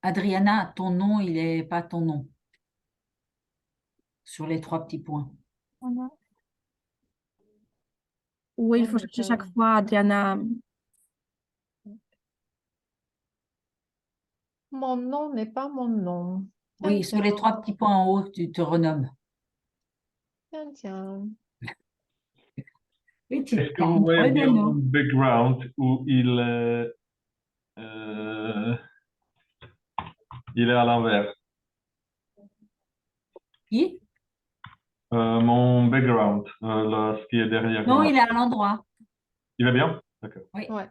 Adriana, ton nom, il n'est pas ton nom. Sur les 3 petits points. Oui, il faut chercher chaque fois, Adriana. Mon nom n'est pas mon nom. Oui, sur les 3 petits points en haut, tu te renommes. Tiens. Oui, tu Est-ce que vous voyez bien mon background où il est à l'envers? Qui? Mon background, ce qui est derrière Non, moi. il est à l'endroit. Il va bien? D'accord. Oui. Ouais.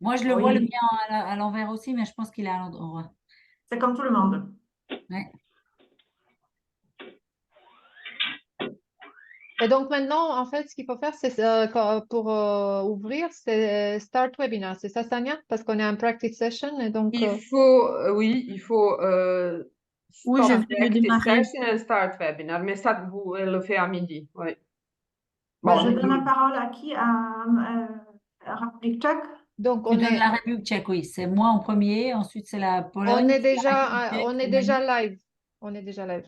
Moi, je le vois le mien à l'envers aussi, mais je pense qu'il est à l'endroit. C'est comme tout le monde. Ouais. Et donc maintenant, en fait, ce qu'il faut faire, c'est pour ouvrir, c'est Start Webinar. C'est ça, Sania? Parce qu'on est en practice session et donc... Il faut, oui, il faut Oui, je vais le démarrer. Start Webinar, mais ça, vous le faites à midi. Oui. Bon, je donne la parole à qui? À République tchèque? Donc, Tu donnes la République tchèque, oui. C'est moi en premier, ensuite c'est la Pologne. on est déjà live. On est déjà live.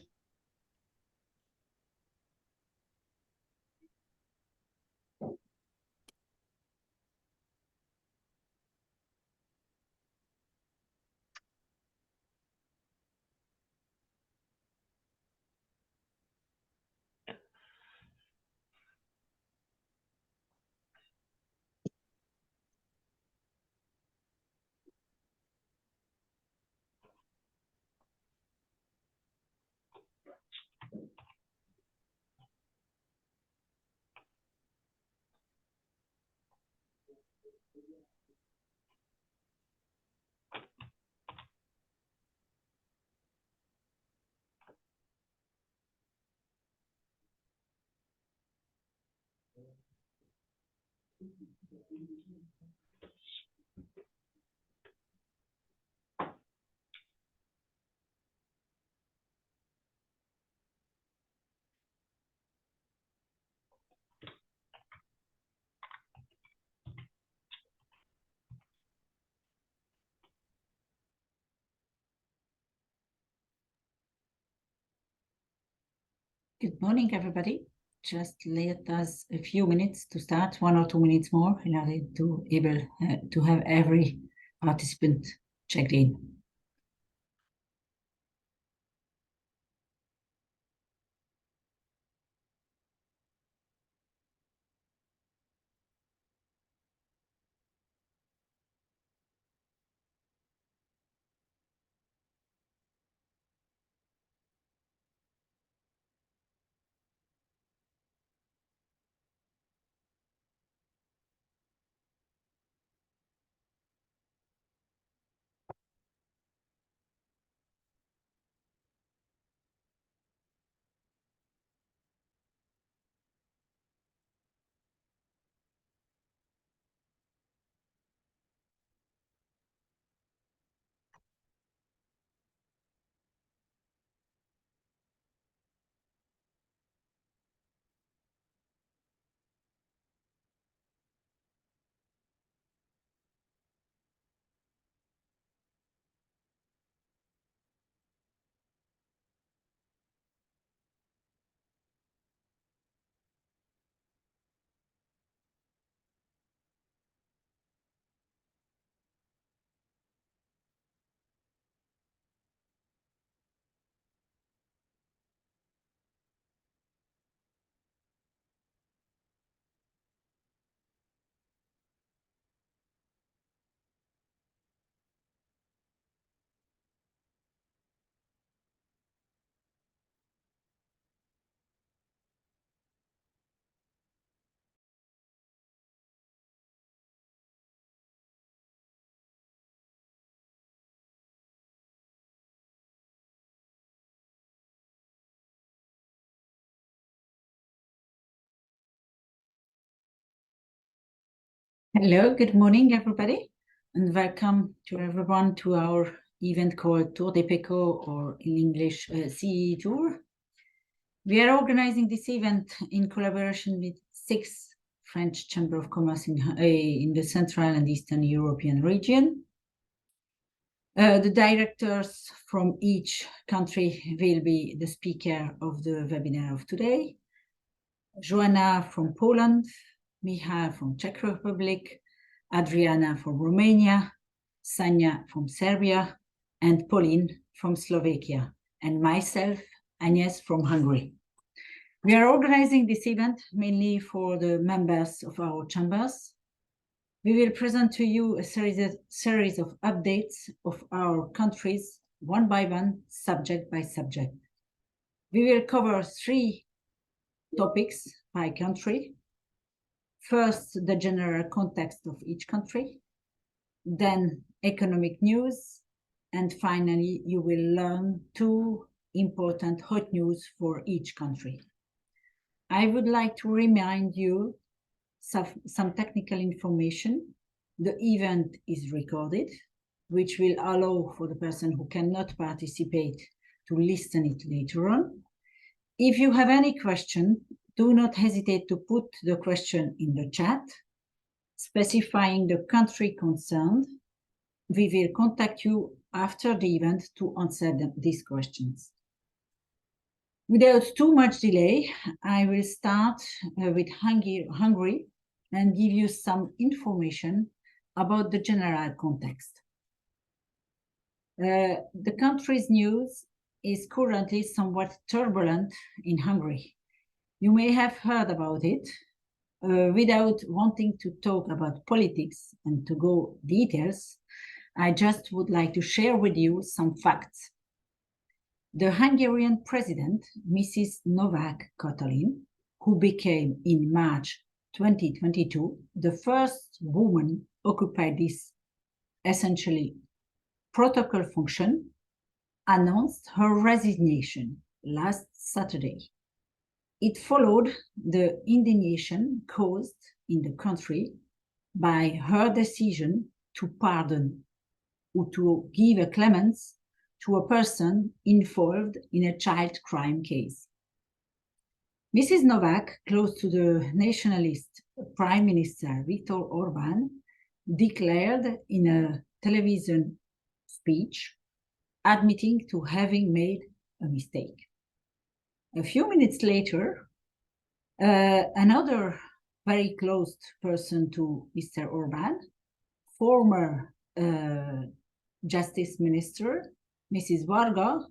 Good morning, everybody. Just let us a few minutes to start, 1 or 2 minutes more, in order to able to have every participant checked in. Hello, good morning, everybody, and welcome to everyone to our event called Tour des PECO, or in English, CE Tour. We are organizing this event in collaboration with 6 French Chamber of Commerce in the Central and Eastern European region. The directors from each country will be the speaker of the webinar of today. Joanna from Poland, Michal from Czech Republic, Adriana from Romania, Sanja from Serbia, and Pauline from Slovakia, and myself, Agnes from Hungary. We are organizing this event mainly for the members of our chambers. We will present to you a series of updates of our countries, one by one, subject by subject. We will cover 3 topics by country. First, the general context of each country, then economic news, and finally, you will learn 2 important hot news for each country. I would like to remind you some technical information. The event is recorded, which will allow for the person who cannot participate to listen it later on. If you have any question, do not hesitate to put the question in the chat, specifying the country concerned. We will contact you after the event to answer these questions. Without too much delay, I will start with Hungary and give you some information about the general context. The country's news is currently somewhat turbulent in Hungary. You may have heard about it. Without wanting to talk about politics and to go details, I just would like to share with you some facts. The Hungarian president, Mrs. Novák Katalin, who became in March 2022 the first woman occupied this essentially protocol function, announced her resignation last Saturday. It followed the indignation caused in the country by her decision to pardon or to give a clemency to a person involved in a child crime case. Mrs. Novák, close to the nationalist Prime Minister Viktor Orbán, declared in a television speech, admitting to having made a mistake. A few minutes later, another very close person to Mr. Orbán, former Justice Minister, Mrs. Varga,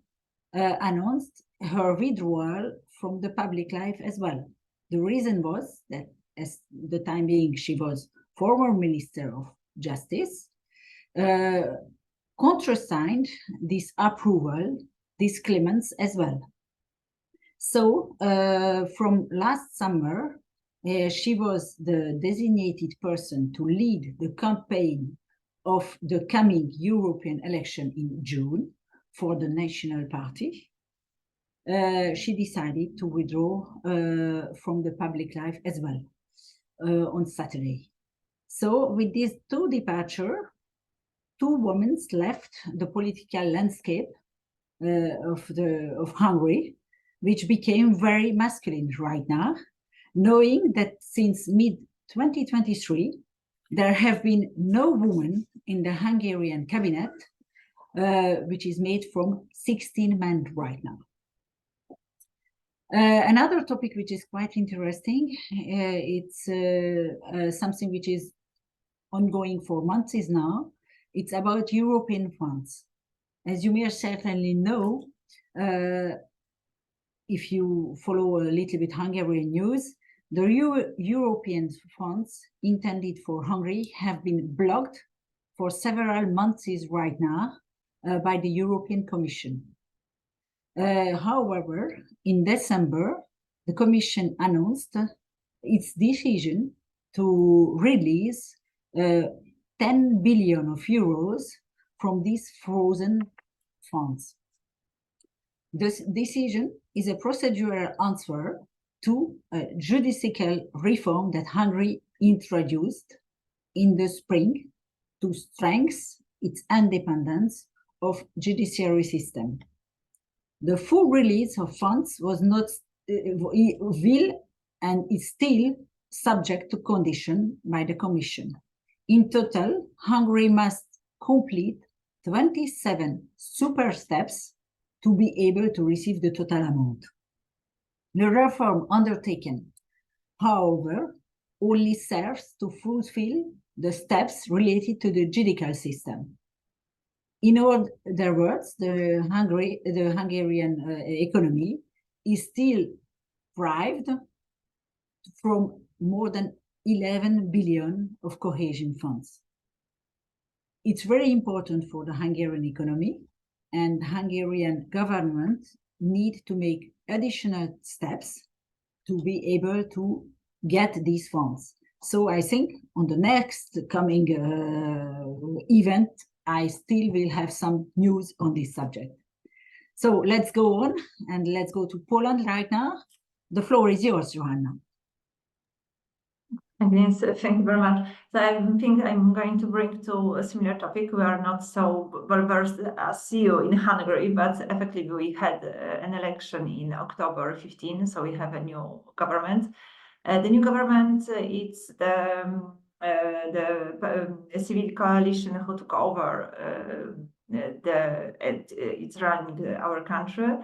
announced her withdrawal from the public life as well. The reason was that, as the time being she was former Minister of Justice, contrasigned this approval, this clemency as well. So from last summer, she was the designated person to lead the campaign of the coming European election in June for the National Party. She decided to withdraw from the public life as well on Saturday. So with these 2 departures, 2 women left the political landscape of Hungary, which became very masculine right now, knowing that since mid-2023, there have been no women in the Hungarian cabinet, which is made from 16 men right now. Another topic which is quite interesting, it's something which is ongoing for months now. It's about European funds. As you may certainly know, if you follow a little bit Hungarian news, the European funds intended for Hungary have been blocked for several months right now by the European Commission. However, in December, the Commission announced its decision to release 10 billion of euros from these frozen funds. This decision is a procedural answer to a judicial reform that Hungary introduced in the spring to strengthen its independence of judiciary system. The full release of funds was not will and is still subject to condition by the Commission. In total, Hungary must complete 27 super steps to be able to receive the total amount. The reform undertaken, however, only serves to fulfill the steps related to the judicial system. In other words, the Hungarian economy is still deprived from more than 11 billion of cohesion funds. It's very important for the Hungarian economy, and Hungarian government need to make additional steps to be able to get these funds. So I think on the next coming event, I still will have some news on this subject. So let's go on and let's go to Poland right now. The floor is yours, Johanna. Yes, thank you very much. So I think I'm going to bring to a similar topic. We are not so well versed as you in Hungary, but effectively we had an election in October 15, so we have a new government. The new government, it's the civil coalition who took over it's running our country.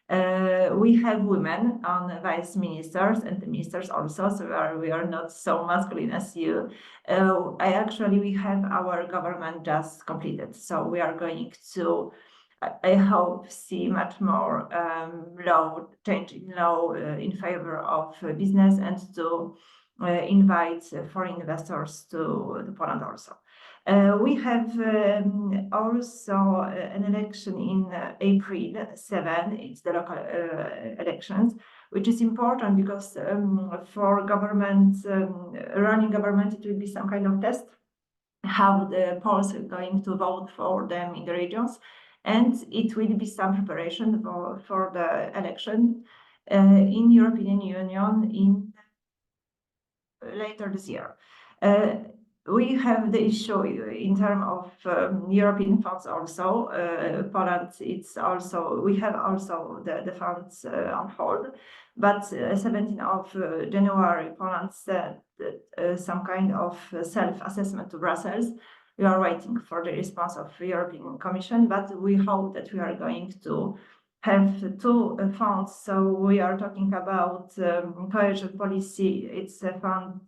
We have women on vice ministers and the ministers also, so we are not so masculine as you. We have our government just completed, so we are going to, I hope, see much more change in law in favor of business and to invite foreign investors to Poland also. We have also an election in April 7. It's the local elections, which is important because for government, running government, it will be some kind of test how the Poles are going to vote for them in the regions. And it will be some preparation for the election in European Union in later this year. We have the issue in terms of European funds also. Poland, we have also the funds on hold, but 17th of January, Poland said some kind of self-assessment to Brussels. We are waiting for the response of the European Commission, but we hope that we are going to have two funds. So we are talking about cohesion policy. It's a fund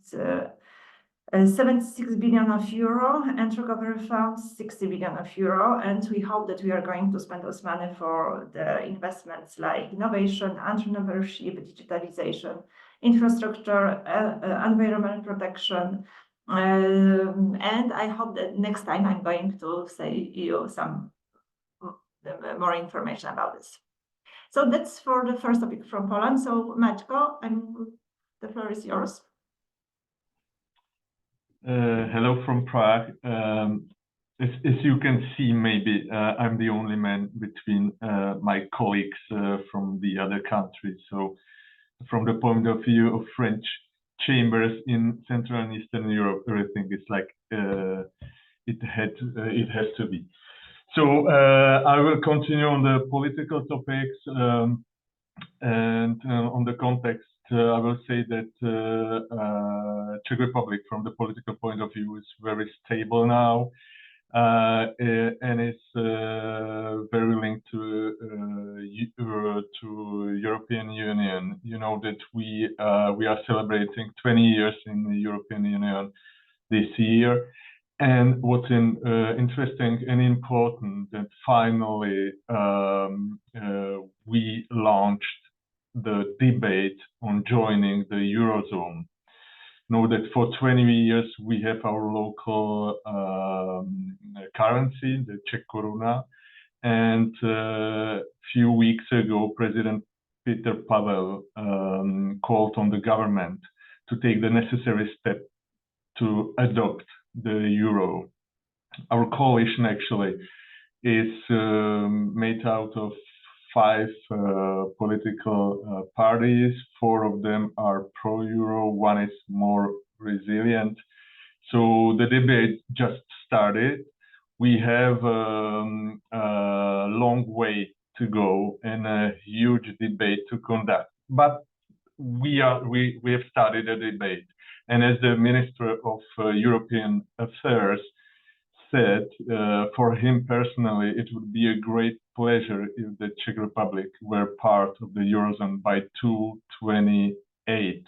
76 billion of euro and recovery funds 60 billion of euro, and we hope that we are going to spend those money for the investments like innovation, entrepreneurship, digitalization, infrastructure, environmental protection, and I hope that next time I'm going to say you some more information about this. So that's for the first topic from Poland. So Maćko, the floor is yours. Hello from Prague. As you can see, maybe I'm the only man between my colleagues from the other countries. So from the point of view of French chambers in Central and Eastern Europe, everything is like it has to be. So I will continue on the political topics and on the context. I will say that Czech Republic, from the political point of view, is very stable now, and is very linked to European Union. You know that we are celebrating 20 years in the European Union this year, and what's interesting and important that finally we launched the debate on joining the Eurozone. Know that for 20 years we have our local currency, the Czech koruna, and a few weeks ago President Petr Pavel called on the government to take the necessary step to adopt the euro. Our coalition actually is made out of 5 political parties. 4 of them are pro-euro, 1 is more resilient. So the debate just started. We have a long way to go and a huge debate to conduct, but we have started a debate. And as the Minister of European Affairs said, for him personally, it would be a great pleasure if the Czech Republic were part of the Eurozone by 2028.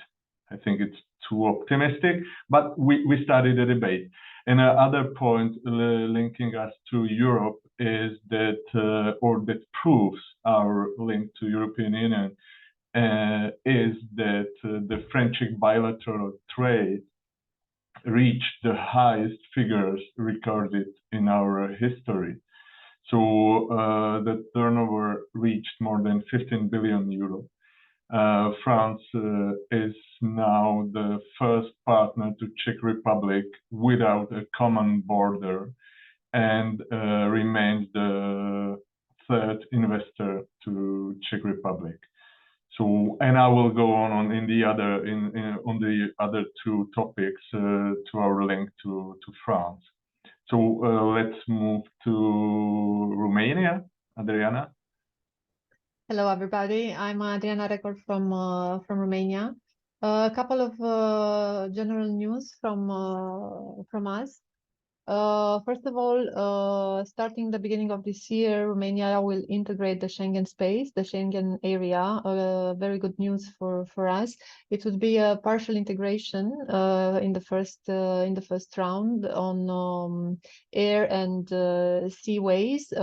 I think it's too optimistic, but we started a debate. And another point linking us to Europe is that, or that proves our link to European Union, is that the French-Czech bilateral trade reached the highest figures recorded in our history. So the turnover reached more than 15 billion euro. France is now the first partner to Czech Republic without a common border, and remains the third investor to Czech Republic. So, and I will go on in the other on the other two topics to our link to France. So let's move to Romania. Adriana. Hello, everybody. I'm Adriana Record from Romania. A couple of general news from us. First of all, starting the beginning of this year, Romania will integrate the Schengen space, the Schengen area. Very good news for us. It would be a partial integration in the first round on air and seaways,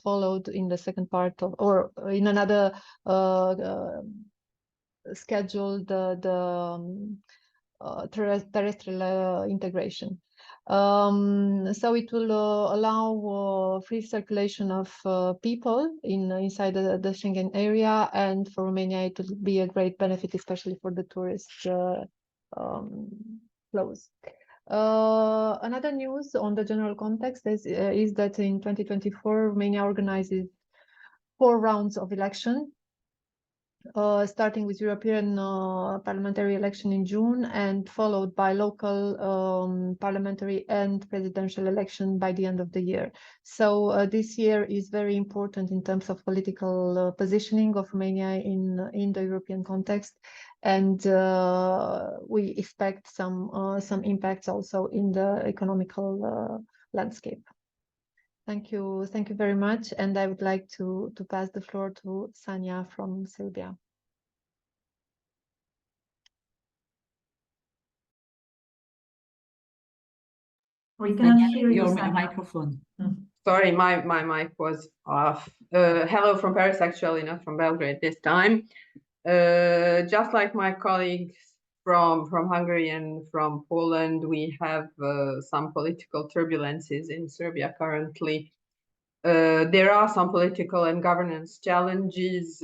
followed in the second part of, or in another schedule, the terrestrial integration. So it will allow free circulation of people inside the Schengen area, and for Romania it will be a great benefit, especially for the tourist flows. Another news on the general context is that in 2024 Romania organizes 4 rounds of election. Starting with European parliamentary election in June, and followed by local parliamentary and presidential election by the end of the year. So this year is very important in terms of political positioning of Romania in the European context, and we expect some impacts also in the economical landscape. Thank you very much, and I would like to pass the floor to Sanja from Serbia. We cannot hear you, your Sanja. microphone. Sorry, my mic was off. Hello from Paris, actually, not from Belgrade this time. Just like my colleagues from Hungary and from Poland, we have some political turbulences in Serbia currently. There are some political and governance challenges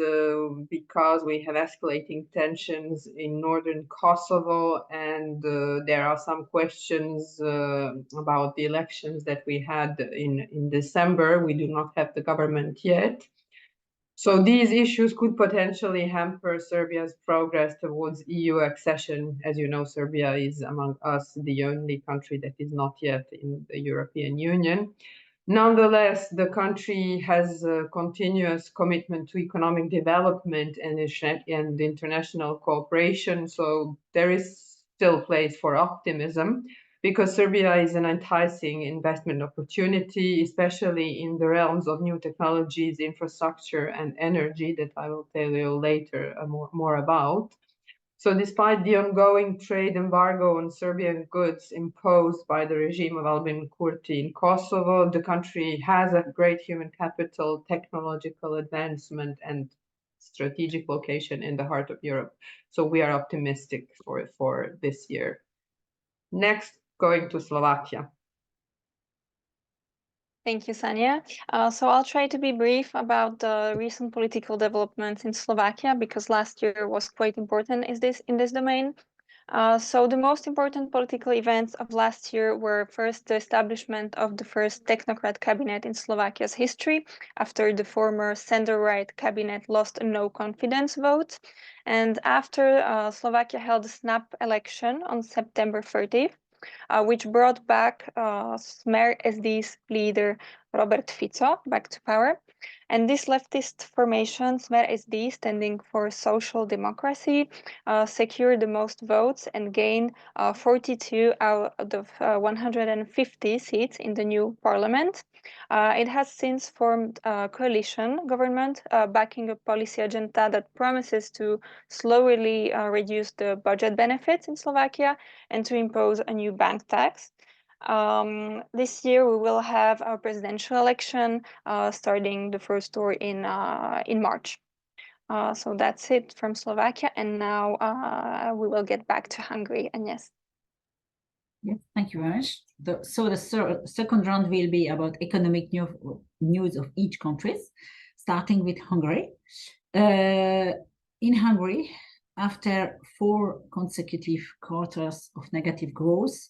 because we have escalating tensions in northern Kosovo, and there are some questions about the elections that we had in December. We do not have the government yet. So these issues could potentially hamper Serbia's progress towards EU accession. As you know, Serbia is among us the only country that is not yet in the European Union. Nonetheless, the country has a continuous commitment to economic development and international cooperation, so there is still place for optimism, because Serbia is an enticing investment opportunity, especially in the realms of new technologies, infrastructure, and energy that I will tell you later more about. So despite the ongoing trade embargo on Serbian goods imposed by the regime of Albin Kurti in Kosovo, the country has a great human capital, technological advancement, and strategic location in the heart of Europe. So we are optimistic for this year. Next, going to Slovakia. Thank you, Sanja. So I'll try to be brief about the recent political developments in Slovakia, because last year was quite important in this domain. So the most important political events of last year were first the establishment of the first technocrat cabinet in Slovakia's history, after the former center-right cabinet lost a no-confidence vote. And after Slovakia held a snap election on September 30th, which brought back Smer SD's leader Robert Fico back to power. And this leftist formation, SD, standing for social democracy, secured the most votes and gained 42 out of 150 seats in the new parliament. It has since formed a coalition government backing a policy agenda that promises to slowly reduce the budget benefits in Slovakia and to impose a new bank tax. This year we will have our presidential election starting the first tour in March. So that's it from Slovakia, and now we will get back to Hungary. Agnes. Yes, thank you very much. So the second round will be about economic news of each country, starting with Hungary. In Hungary, after 4 consecutive quarters of negative growth,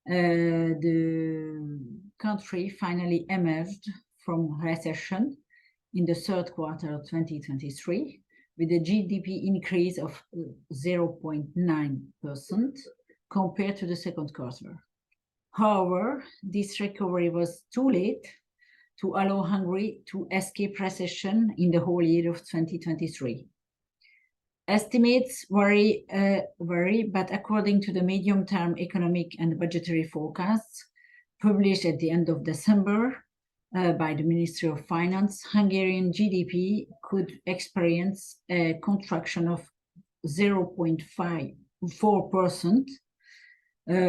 the country finally emerged from recession in the third quarter of 2023 with a GDP increase of 0.9% compared to the second quarter. However, this recovery was too late to allow Hungary to escape recession in the whole year of 2023. Estimates vary, but according to the medium-term economic and budgetary forecasts published at the end of December by the Ministry of Finance, Hungarian GDP could experience a contraction of 0.4%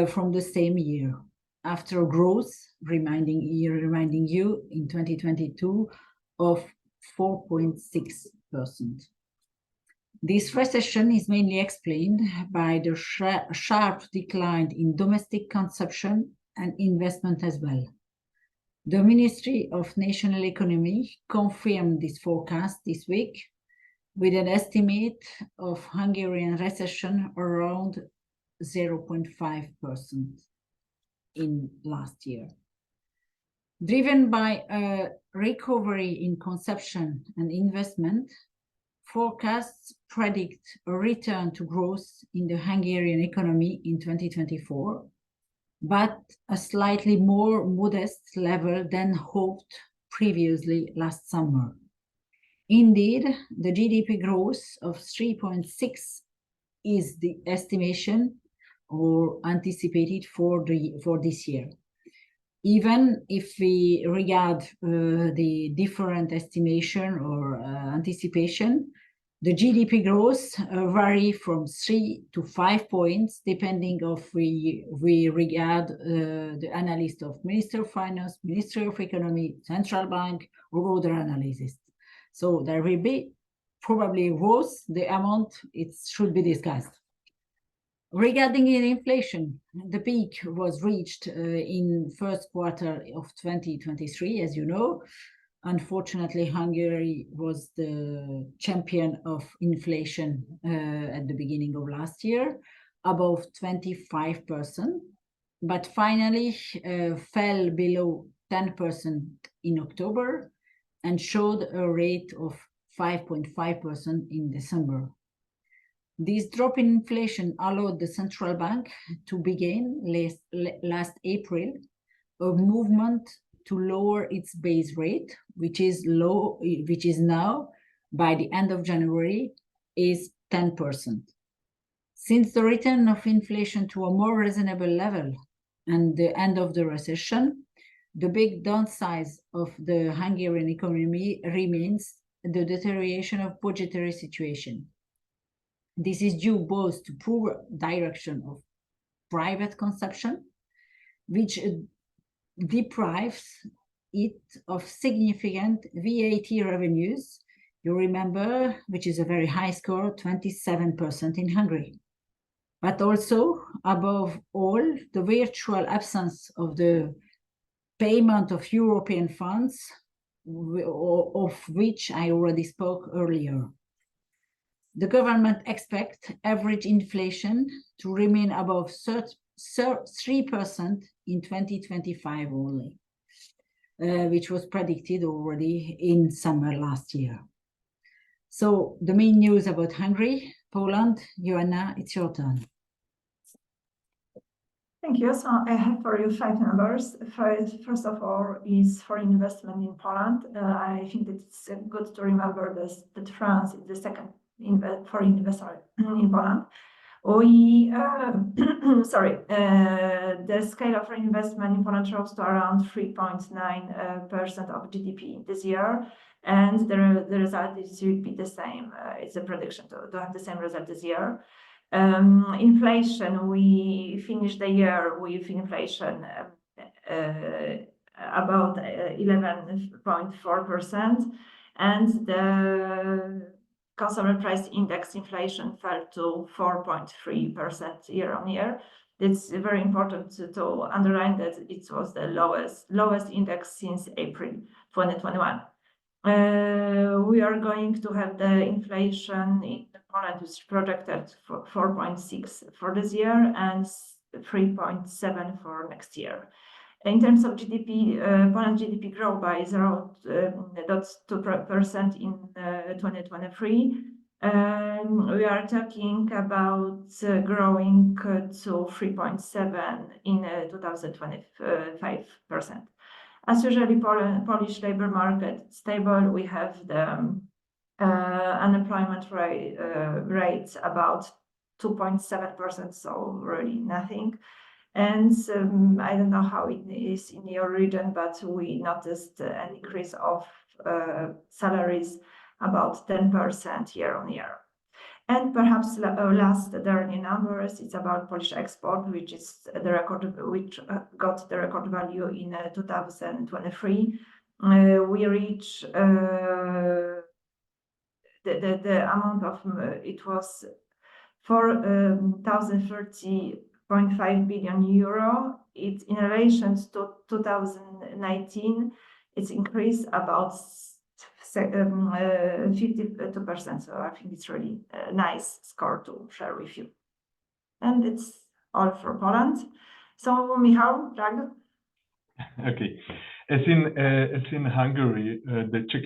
from the same year, after growth, reminding you, in 2022 of 4.6%. This recession is mainly explained by the sharp decline in domestic consumption and investment as well. The Ministry of National Economy confirmed this forecast this week with an estimate of Hungarian recession around 0.5% in last year. Driven by a recovery in consumption and investment, forecasts predict a return to growth in the Hungarian economy in 2024, but a slightly more modest level than hoped previously last summer. Indeed, the GDP growth of 3.6% is the estimation or anticipated for this year. Even if we regard the different estimation or anticipation, the GDP growth vary from 3 to 5 points, depending if we regard the analyst of Minister of Finance, Ministry of Economy, Central Bank, or other analysis. So there will be probably growth. The amount, it should be discussed. Regarding inflation, the peak was reached in first quarter of 2023, as you know. Unfortunately, Hungary was the champion of inflation at the beginning of last year, above 25%, but finally fell below 10% in October and showed a rate of 5.5% in December. This drop in inflation allowed the central bank to begin last April a movement to lower its base rate, which is now, by the end of January, is 10%. Since the return of inflation to a more reasonable level and the end of the recession, the big downside of the Hungarian economy remains the deterioration of budgetary situation. This is due both to poor direction of private consumption, which deprives it of significant VAT revenues, you remember, which is a very high score, 27% in Hungary. But also, above all, the virtual absence of the payment of European funds, of which I already spoke earlier. The government expects average inflation to remain above 3% in 2025 only, which was predicted already in summer last year. So the main news about Hungary, Poland, Joanna, it's your turn. Thank you. So I have for you 5 numbers. First of all is foreign investment in Poland. I think that it's good to remember this, that France is the second foreign investor in Poland. We, the scale of foreign investment in Poland rose to around 3.9% of GDP this year, and the result will be the same. It's a prediction to have the same result this year. Inflation, we finished the year with inflation about 11.4%, and the consumer price index inflation fell to 4.3% year on year. It's very important to underline that it was the lowest index since April 2021. We are going to have the inflation in Poland is projected for 4.6 for this year and 3.7 for next year. In terms of GDP, Poland's GDP grew by 0.2% in 2023. We are talking about growing to 3.7 in 2025%. As usually, Polish labor market stable. We have the unemployment rate about 2.7%, so really nothing. And I don't know how it is in your region, but we noticed an increase of salaries about 10% year on year. And perhaps last, there are new numbers. It's about Polish export, which is the record, which got the record value in 2023. We reach the amount of it was 4,030.5 billion euro. It's in relation to 2019. It's increased about 52%. So I think it's really a nice score to share with you. And it's all for Poland. So Michał, Drag. Okay. As in Hungary, the Czech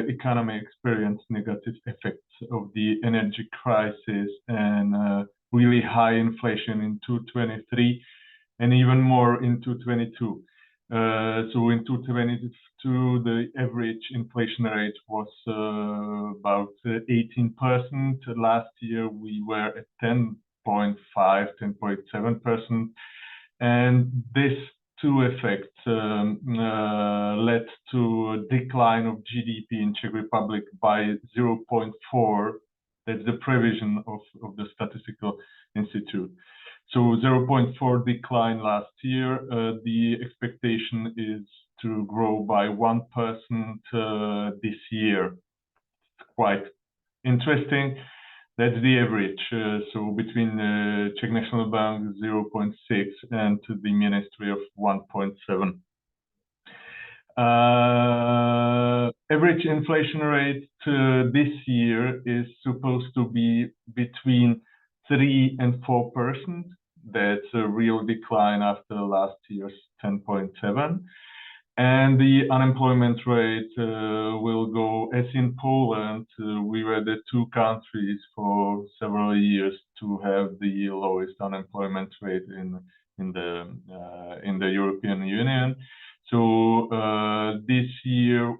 economy experienced negative effects of the energy crisis and really high inflation in 2023 and even more in 2022. So in 2022, the average inflation rate was about 18%. Last year, we were at 10.5, 10.7%. And this two effects led to a decline of GDP in Czech Republic by 0.4. That's the prevision of the Statistical Institute. So 0.4 decline last year. The expectation is to grow by 1% this year. It's quite interesting. That's the average. So between Czech National Bank 0.6 and the Ministry of 1.7. Average inflation rate this year is supposed to be between 3 and 4%. That's a real decline after last year's 10.7. And the unemployment rate will go, as in Poland, we were the two countries for several years to have the lowest unemployment rate in the European Union. So this year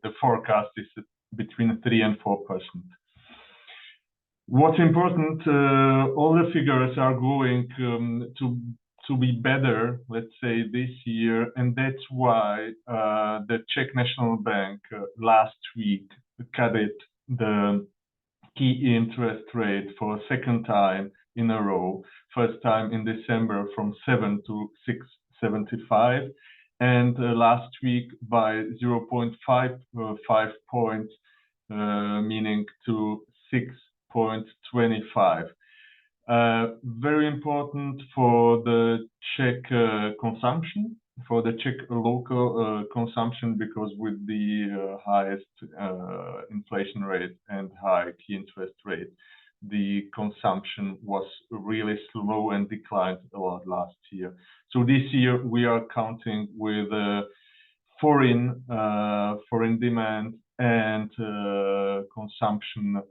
the forecast is between 3 and 4%. What's important, all the figures are going to be better, let's say, this year, and that's why the Czech National Bank last week cut the key interest rate for a second time in a row. First time in December from 7 to 6.75, and last week by 0.5 points, meaning to 6.25. Very important for the Czech consumption, for the Czech local consumption, because with the highest inflation rate and high key interest rate, the consumption was really slow and declined a lot last year. So this year we are counting with foreign demand and consumption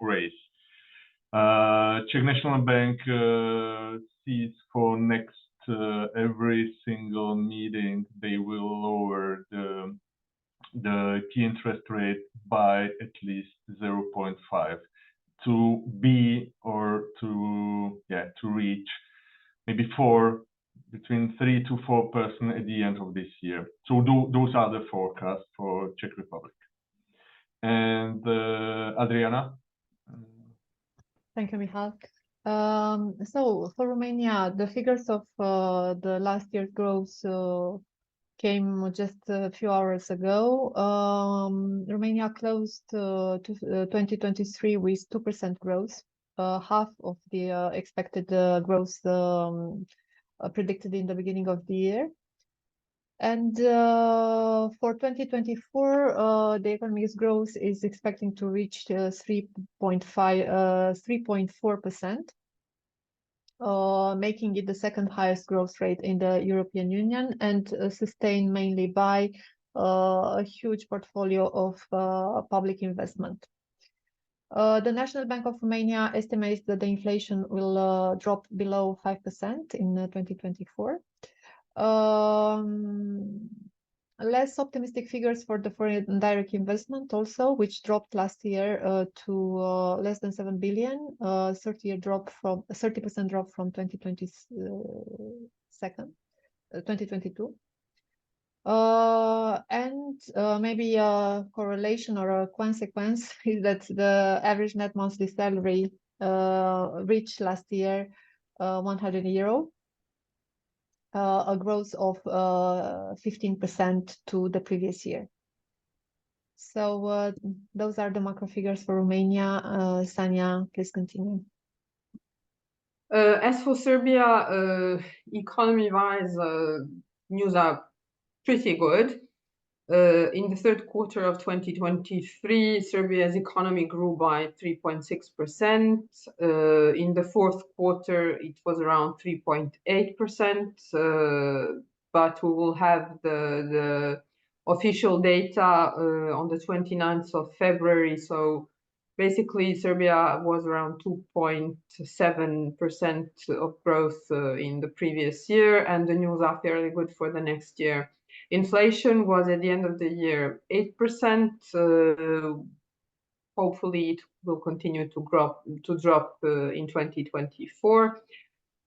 raise. Czech National Bank sees for next every single meeting they will lower the key interest rate by at least 0.5 to be or to reach maybe between 3 to 4% at the end of this year. So those are the forecasts for Czech Republic. And Adriana. Thank you, Michal. So for Romania, the figures of the last year's growth came just a few hours ago. Romania closed 2023 with 2% growth, half of the expected growth predicted in the beginning of the year. And for 2024, the economy's growth is expecting to reach 3.4%, making it the second highest growth rate in the European Union, and sustained mainly by a huge portfolio of public investment. The National Bank of Romania estimates that the inflation will drop below 5% in 2024. Less optimistic figures for the foreign direct investment also, which dropped last year to less than 7 billion, 30% drop from 2022. And maybe a correlation or a consequence is that the average net monthly salary reached last year 100 euro. A growth of 15% to the previous year. So those are the macro figures for Romania. Sanja, please continue. As for Serbia, economy-wise, news are pretty good. In the third quarter of 2023, Serbia's economy grew by 3.6%. In the fourth quarter, it was around 3.8%, but we will have the official data on the 29th of February. So basically, Serbia was around 2.7% of growth in the previous year, and the news are fairly good for the next year. Inflation was at the end of the year 8%. Hopefully, it will continue to drop in 2024.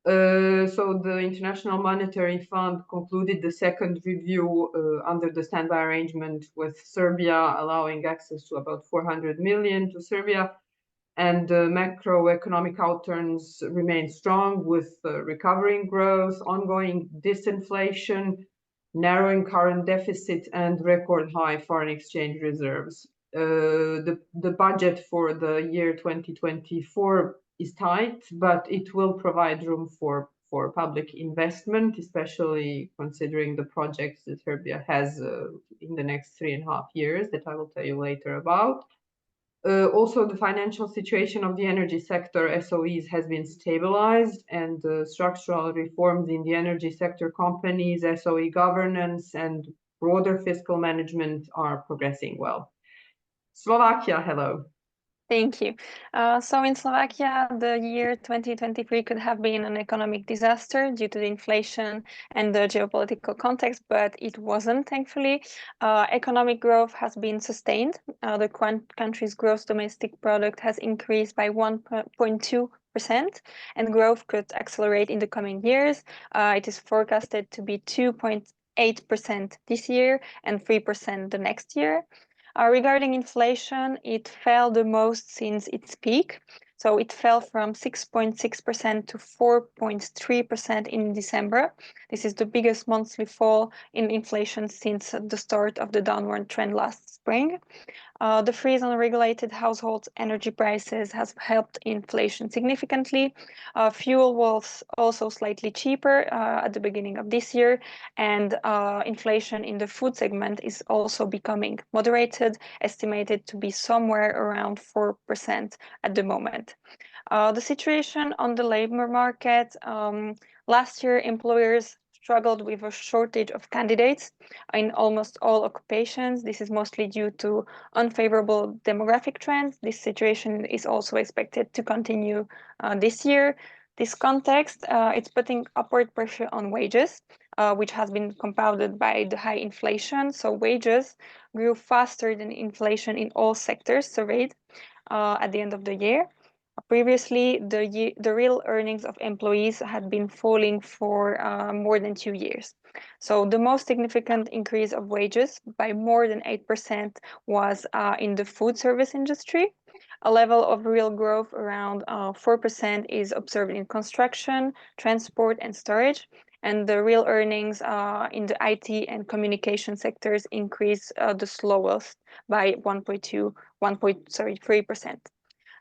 So the International Monetary Fund concluded the second review under the standby arrangement with Serbia, allowing access to about 400 million to Serbia. And macroeconomic outturns remain strong with recovering growth, ongoing disinflation, narrowing current deficit, and record high foreign exchange reserves. The budget for the year 2024 is tight, but it will provide room for public investment, especially considering the projects that Serbia has in the next 3.5 years that I will tell you later about. Also, the financial situation of the energy sector, SOEs, has been stabilized, and structural reforms in the energy sector companies, SOE governance, and broader fiscal management are progressing well. Slovakia, hello. Thank you. So in Slovakia, the year 2023 could have been an economic disaster due to the inflation and the geopolitical context, but it wasn't, thankfully. Economic growth has been sustained. The country's gross domestic product has increased by 1.2%, and growth could accelerate in the coming years. It is forecasted to be 2.8% this year and 3% the next year. Regarding inflation, it fell the most since its peak. So it fell from 6.6% to 4.3% in December. This is the biggest monthly fall in inflation since the start of the downward trend last spring. The freeze on regulated households' energy prices has helped inflation significantly. Fuel was also slightly cheaper at the beginning of this year, and inflation in the food segment is also becoming moderated, estimated to be somewhere around 4% at the moment. The situation on the labor market, last year employers struggled with a shortage of candidates in almost all occupations. This is mostly due to unfavorable demographic trends. This situation is also expected to continue this year. This context, it's putting upward pressure on wages, which has been compounded by the high inflation. So wages grew faster than inflation in all sectors surveyed at the end of the year. Previously, the real earnings of employees had been falling for more than 2 years. So the most significant increase of wages by more than 8% was in the food service industry. A level of real growth around 4% is observed in construction, transport, and storage. And the real earnings in the IT and communication sectors increased the slowest by 3%.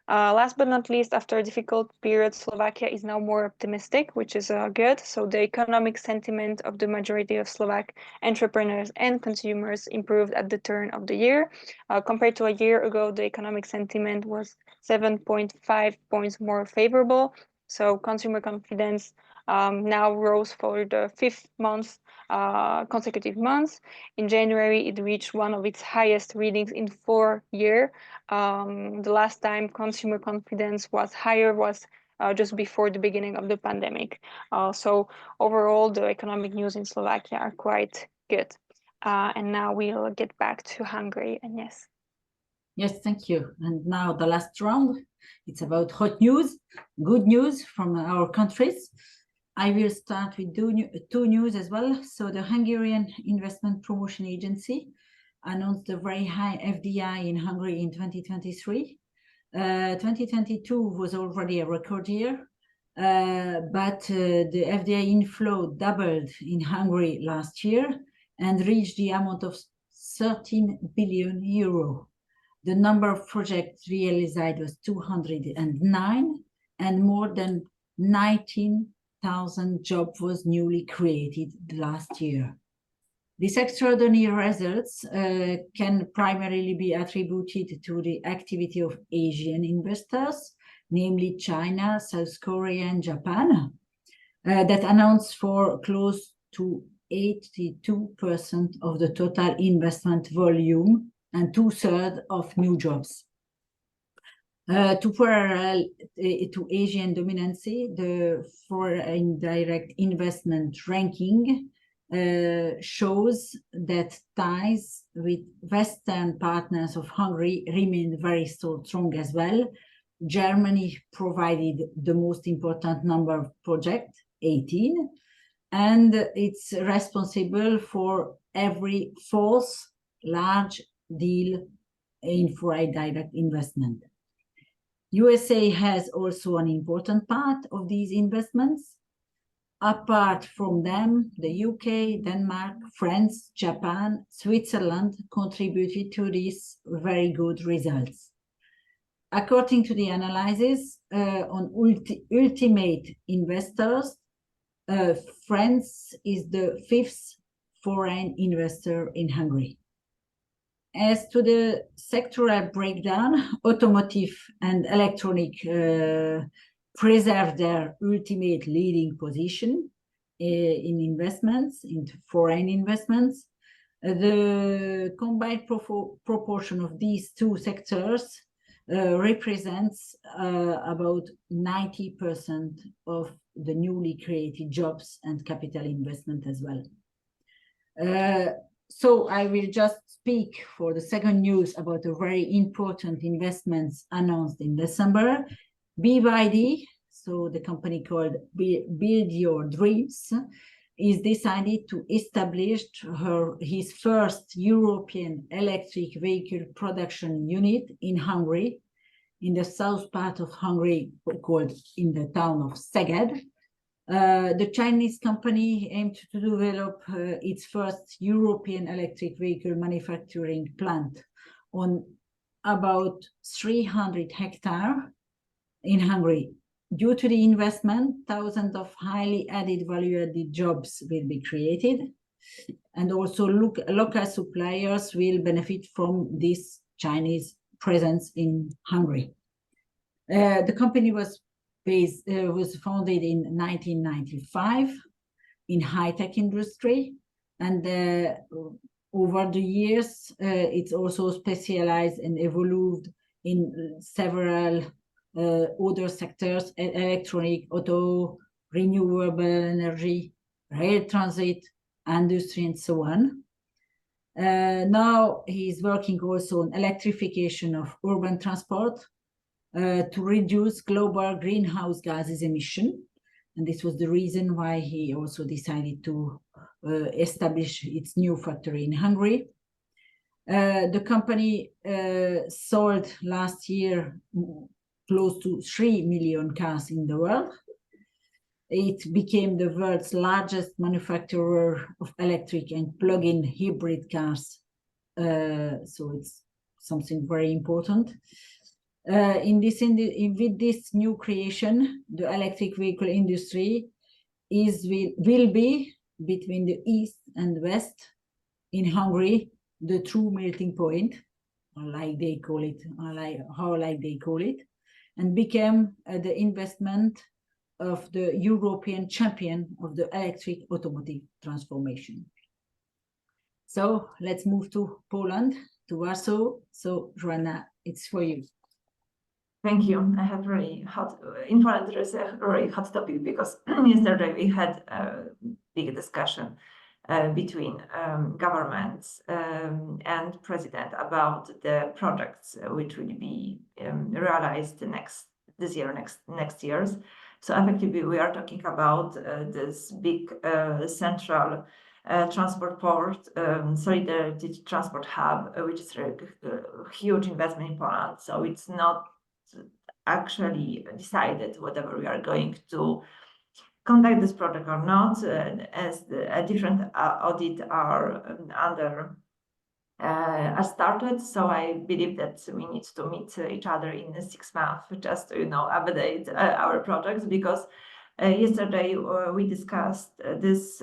Last but not least, after a difficult period, Slovakia is now more optimistic, which is good. So the economic sentiment of the majority of Slovak entrepreneurs and consumers improved at the turn of the year. Compared to a year ago, the economic sentiment was 7.5 points more favorable. So consumer confidence now rose for the fifth consecutive months. In January, it reached one of its highest readings in 4 years. The last time consumer confidence was higher was just before the beginning of the pandemic. So overall, the economic news in Slovakia are quite good. And now we'll get back to Hungary, and yes. Yes, thank you. And now the last round, it's about hot news, good news from our countries. I will start with two news as well. So the Hungarian Investment Promotion Agency announced a very high FDI in Hungary in 2023. 2022 was already a record year, but the FDI inflow doubled in Hungary last year and reached the amount of 13 billion euro. The number of projects realized was 209, and more than 19,000 jobs was newly created last year. These extraordinary results can primarily be attributed to the activity of Asian investors, namely China, South Korea, and Japan, that announced for close to 82% of the total investment volume and 2/3 of new jobs. To parallel to Asian dominancy, the foreign direct investment ranking shows that ties with Western partners of Hungary remain very strong as well. Germany provided the most important number of projects, 18, and it's responsible for every fourth large deal in foreign direct investment. USA has also an important part of these investments. Apart from them, the UK, Denmark, France, Japan, Switzerland contributed to these very good results. According to the analysis on ultimate investors, France is the 5th foreign investor in Hungary. As to the sectoral breakdown, automotive and electronic preserve their ultimate leading position in investments, in foreign investments. The combined proportion of these two sectors represents about 90% of the newly created jobs and capital investment as well. So I will just speak for the second news about the very important investments announced in December. BYD, so the company called Build Your Dreams, is decided to establish his first European electric vehicle production unit in Hungary, in the south part of Hungary, called in the town of Szeged. The Chinese company aimed to develop its first European electric vehicle manufacturing plant on about 300 hectares in Hungary. Due to the investment, thousands of highly added value-added jobs will be created, and also local suppliers will benefit from this Chinese presence in Hungary. The company was founded in 1995. in high-tech industry, and over the years, it's also specialized and evolved in several other sectors: electronic, auto, renewable energy, rail transit, industry, and so on. Now he's working also on electrification of urban transport to reduce global greenhouse gases emission. And this was the reason why he also decided to establish its new factory in Hungary. The company sold last year close to 3 million cars in the world. It became the world's largest manufacturer of electric and plug-in hybrid cars. So it's something very important. With this new creation, the electric vehicle industry will be between the East and West in Hungary, the true melting point, like they call it, and became the investment of the European champion of the electric automotive transformation. So let's move to Poland, to Warsaw. So Joanna, it's for you. Thank you. I have really hot, in Poland there is a really hot topic because yesterday we had a big discussion between governments and president about the projects which will be realized this year, next years. So effectively, we are talking about this big central transport port, solidarity transport hub, which is a huge investment in Poland. So it's not actually decided whether we are going to conduct this project or not, as a different audit are started. So I believe that we need to meet each other in 6 months just to update our projects, because yesterday we discussed this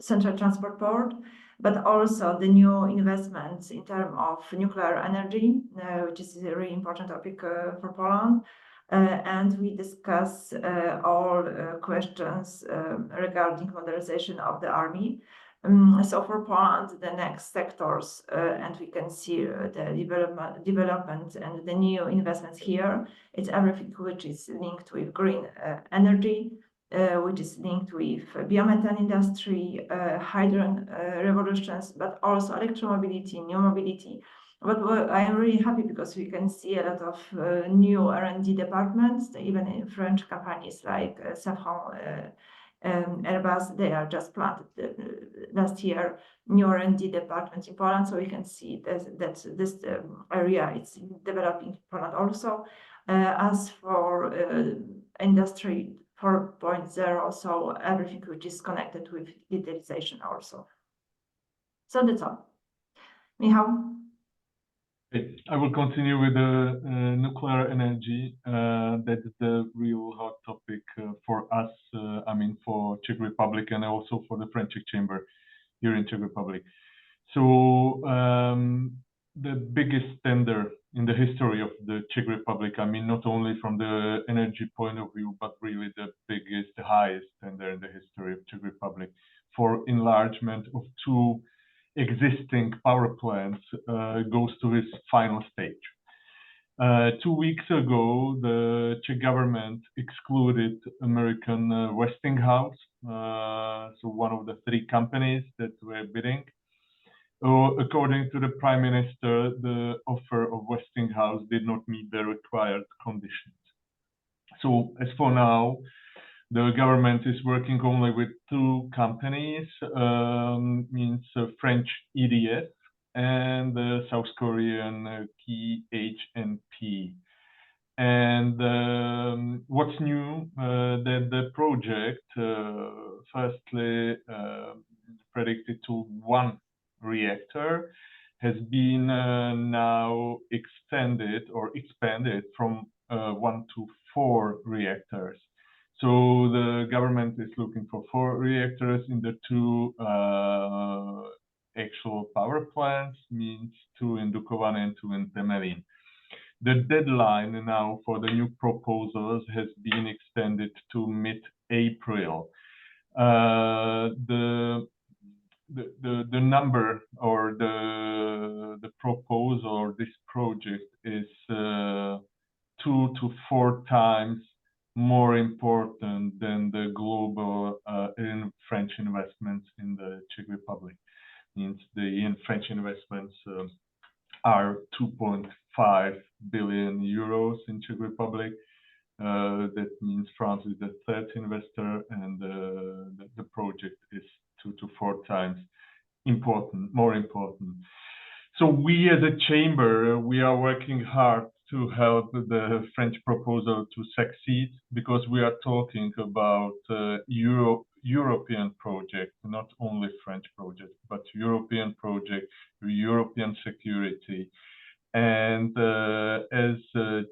central transport port, but also the new investments in terms of nuclear energy, which is a really important topic for Poland. And we discuss all questions regarding modernization of the army. So for Poland, the next sectors, and we can see the development and the new investments here, it's everything which is linked with green energy, which is linked with biomethane industry, hydrogen revolutions, but also electromobility, new mobility. But I am really happy because we can see a lot of new R&D departments, even in French companies like Safran, Airbus. They are just planted last year new R&D departments in Poland. So we can see that this area is developing in Poland also. As for industry 4.0, so everything which is connected with digitalization also. So that's all. Michał? I will continue with the nuclear energy. That's the real hot topic for us, I mean for Czech Republic and also for the French Chamber here in Czech Republic. So the biggest tender in the history of the Czech Republic, I mean not only from the energy point of view, but really the biggest, the highest tender in the history of Czech Republic for enlargement of 2 existing power plants goes to its final stage. 2 weeks ago, the Czech government excluded American Westinghouse, so one of the 3 companies that were bidding. According to the Prime Minister, the offer of Westinghouse did not meet the required conditions. So as for now, the government is working only with 2 companies, means French EDF and South Korean KHNP. And what's new, that the project firstly predicted to 1 reactor has been now extended or expanded from 1 to 4 reactors. So the government is looking for 4 reactors in the 2 actual power plants, means 2 in Dukovany and 2 in Temelín. The deadline now for the new proposals has been extended to mid-April. The number or the proposal or this project is 2 to 4 times more important than the global French investments in the Czech Republic. Means the French investments are 2.5 billion euros in Czech Republic. That means France is the third investor, and the project is 2 to 4 times more important. So we as a chamber, we are working hard to help the French proposal to succeed, because we are talking about European project, not only French project, but European project, European security. And as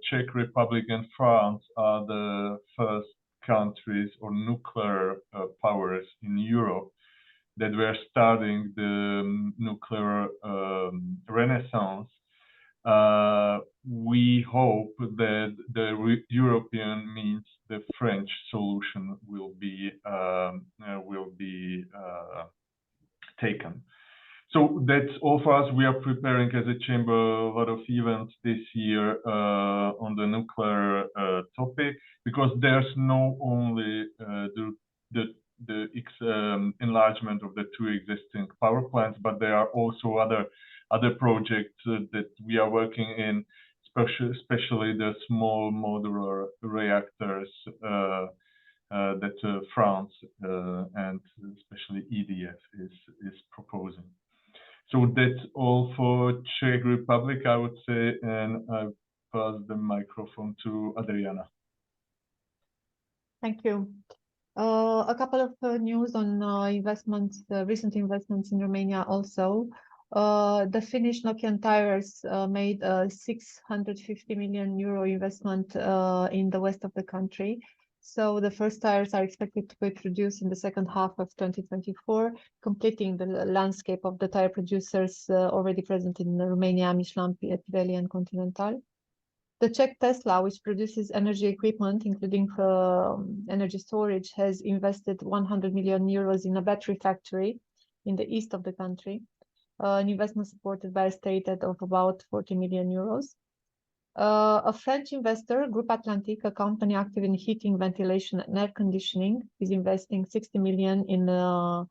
Czech Republic and France are the first countries or nuclear powers in Europe that were starting the nuclear renaissance, we hope that the European means the French solution will be taken. So that's all for us. We are preparing as a chamber a lot of events this year on the nuclear topic, because there's not only the enlargement of the 2 existing power plants, but there are also other projects that we are working in, especially the small modular reactors that France and especially EDF is proposing. So that's all for Czech Republic, I would say, and I pass the microphone to Adriana. Thank you. A couple of news on investments, recent investments in Romania also. The Finnish Nokian Tires made a 650 million euro investment in the west of the country. So the first tires are expected to be produced in the second half of 2024, completing the landscape of the tire producers already present in Romania, Michelin, Pirelli, and Continental. The Czech Tesla, which produces energy equipment, including energy storage, has invested 100 million euros in a battery factory in the east of the country, an investment supported by a state aid of about 40 million euros. A French investor, Groupe Atlantique, a company active in heating, ventilation, and air conditioning, is investing 60 million in a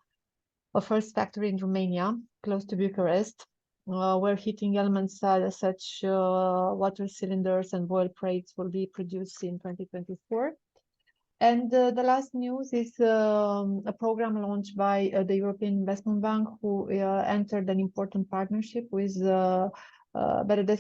first factory in Romania, close to Bucharest, where heating elements such water cylinders and boil plates will be produced in 2024. And the last news is a program launched by the European Investment Bank, who entered an important partnership with BRD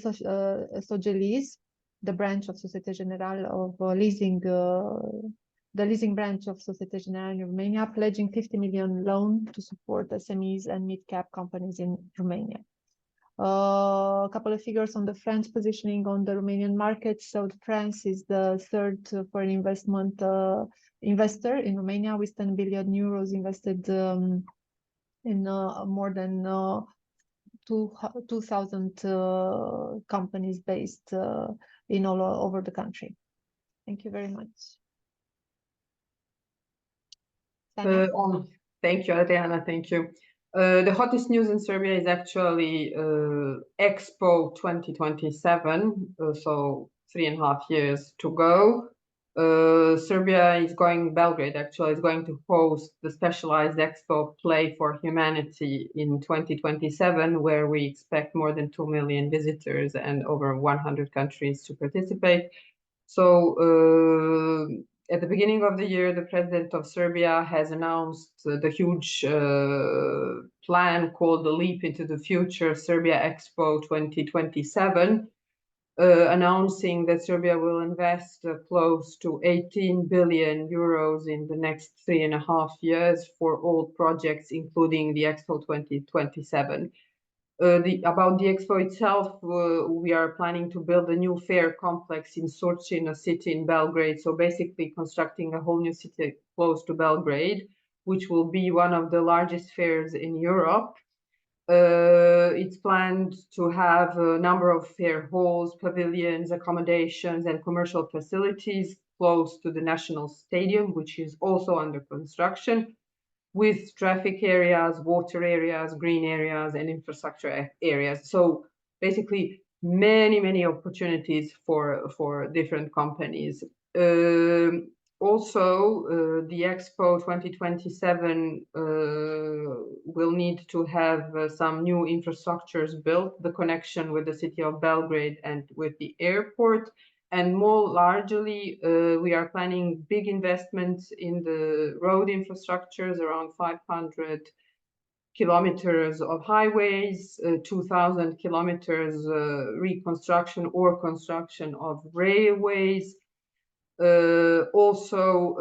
Sogelis, the branch of Societe Generale of leasing, the leasing branch of Societe Generale in Romania, pledging 50 million loan to support SMEs and mid-cap companies in Romania. A couple of figures on the French positioning on the Romanian market. So France is the third foreign investment investor in Romania, with 10 billion euros invested in more than 2,000 companies based in all over the country. Thank you very much. Thank you, Adriana. Thank you. The hottest news in Serbia is actually Expo 2027, so 3.5 years to go. Serbia is Belgrade actually is going to host the specialized Expo Play for Humanity in 2027, where we expect more than 2 million visitors and over 100 countries to participate. So at the beginning of the year, the president of Serbia has announced the huge plan called the Leap into the Future Serbia Expo 2027, announcing that Serbia will invest close to 18 billion euros in the next 3.5 years for all projects, including the Expo 2027. About the Expo itself, we are planning to build a new fair complex in Surčin, a city in Belgrade. So basically constructing a whole new city close to Belgrade, which will be one of the largest fairs in Europe. It's planned to have a number of fair halls, pavilions, accommodations, and commercial facilities close to the national stadium, which is also under construction, with traffic areas, water areas, green areas, and infrastructure areas. So basically, many opportunities for different companies. Also, the Expo 2027 will need to have some new infrastructures built, the connection with the city of Belgrade and with the airport. And more largely, we are planning big investments in the road infrastructures, around 500 kilometers of highways, 2,000 kilometers reconstruction or construction of railways. Also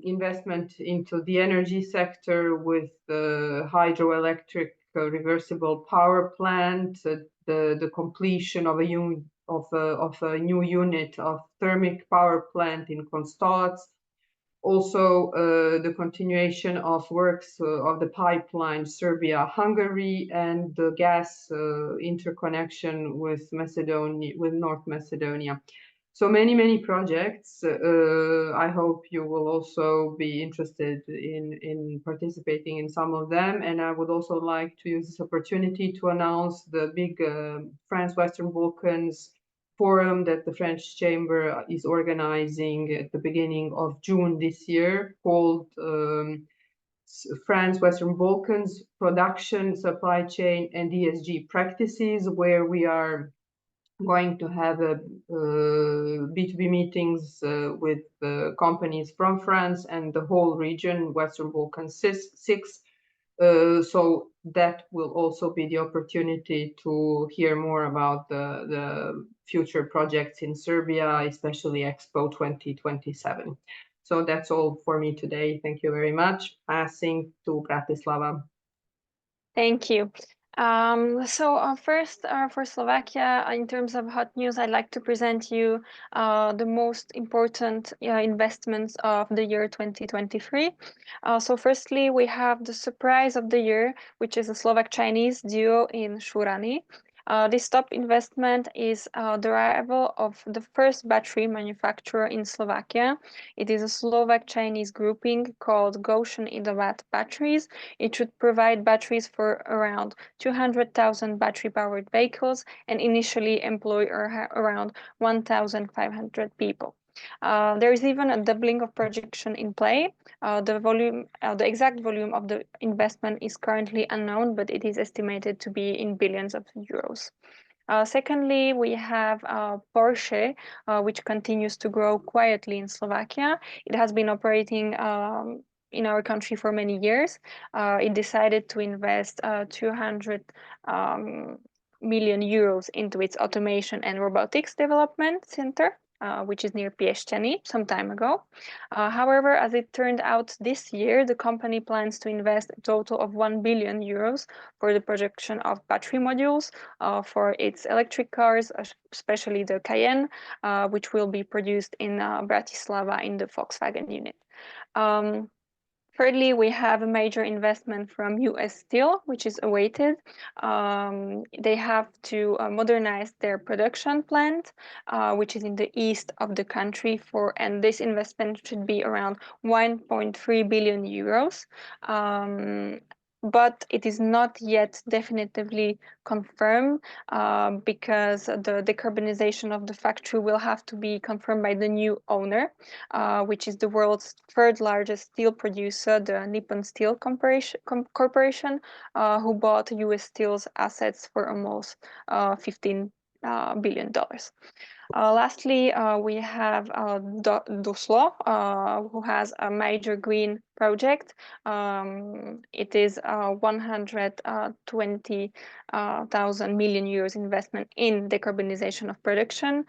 investment into the energy sector with the hydroelectric reversible power plant, the completion of a new unit of thermic power plant in Konstolac. Also the continuation of works of the pipeline Serbia-Hungary and the gas interconnection with Macedonia, with North Macedonia. So many projects. I hope you will also be interested in participating in some of them. And I would also like to use this opportunity to announce the big France Western Balkans forum that the French Chamber is organizing at the beginning of June this year, called France Western Balkans Production, Supply Chain, and ESG Practices, where we are going to have B2B meetings with companies from France and the whole region, Western Balkans 6. So that will also be the opportunity to hear more about the future projects in Serbia, especially Expo 2027. So that's all for me today. Thank you very much. Passing to Bratislava. Thank you. First, for Slovakia, in terms of hot news, I'd like to present you the most important investments of the year 2023. So firstly, we have the surprise of the year, which is a Slovak-Chinese duo in Šurany. This top investment is the arrival of the first battery manufacturer in Slovakia. It is a Slovak-Chinese grouping called Goshen Idovat Batteries. It should provide batteries for around 200,000 battery-powered vehicles and initially employ around 1,500 people. There is even a doubling of projection in play. The exact volume of the investment is currently unknown, but it is estimated to be in billions of euros. Secondly, we have Porsche, which continues to grow quietly in Slovakia. It has been operating in our country for many years. It decided to invest 200 million euros into its automation and robotics development center, which is near Piešťany, some time ago. However, as it turned out this year, the company plans to invest a total of 1 billion euros for the production of battery modules for its electric cars, especially the Cayenne, which will be produced in Bratislava in the Volkswagen unit. Thirdly, we have a major investment from US Steel, which is awaited. They have to modernize their production plant, which is in the east of the country, and this investment should be around 1.3 billion euros. But it is not yet definitively confirmed because the decarbonization of the factory will have to be confirmed by the new owner, which is the world's third largest steel producer, the Nippon Steel Corporation, who bought US Steel's assets for almost $15 billion. Lastly, we have Doslo, who has a major green project. It is 120,000 million euros investment in decarbonization of production.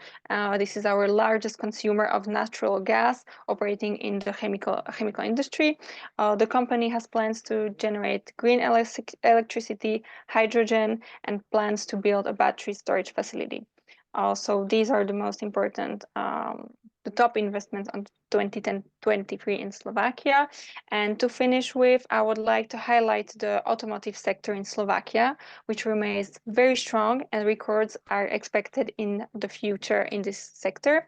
This is our largest consumer of natural gas operating in the chemical industry. The company has plans to generate green electricity, hydrogen, and plans to build a battery storage facility. So these are the most important, the top investments 2023 in Slovakia. And to finish with, I would like to highlight the automotive sector in Slovakia, which remains very strong, and records are expected in the future in this sector.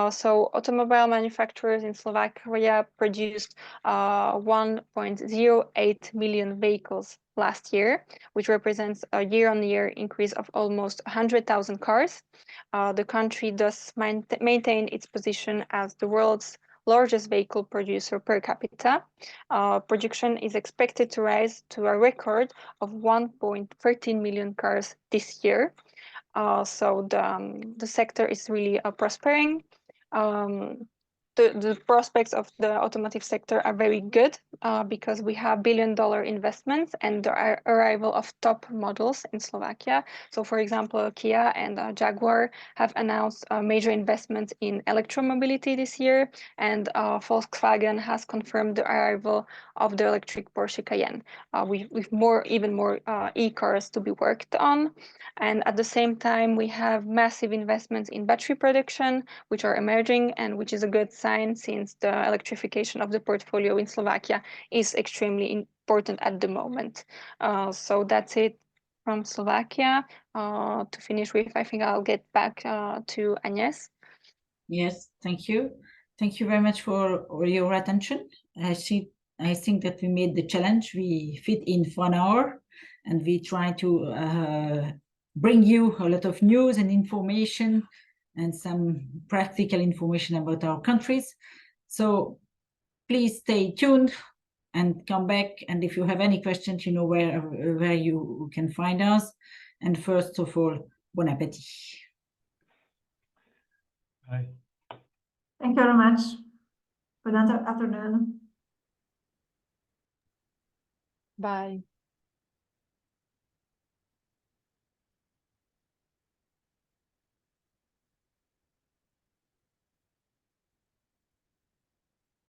So automobile manufacturers in Slovakia produced 1.08 million vehicles last year, which represents a year-on-year increase of almost 100,000 cars. The country thus maintain its position as the world's largest vehicle producer per capita. Production is expected to rise to a record of 1.13 million cars this year. So the sector is really prospering. The prospects of the automotive sector are very good because we have billion-dollar investments and the arrival of top models in Slovakia. So, for example, Kia and Jaguar have announced major investments in electromobility this year, and Volkswagen has confirmed the arrival of the electric Porsche Cayenne with even more e-cars to be worked on. And at the same time, we have massive investments in battery production, which are emerging and which is a good sign, since the electrification of the portfolio in Slovakia is extremely important at the moment. So that's it from Slovakia. To finish with, I think I'll get back to Agnes. Yes, thank you. Thank you very much for your attention. I think that we made the challenge. We fit in 1 hour, and we try to bring you a lot of news and information and some practical information about our countries. So please stay tuned and come back. And if you have any questions, you know where you can find us. And first of all, bon appétit. Bye. Thank you very much. Good afternoon. Bye.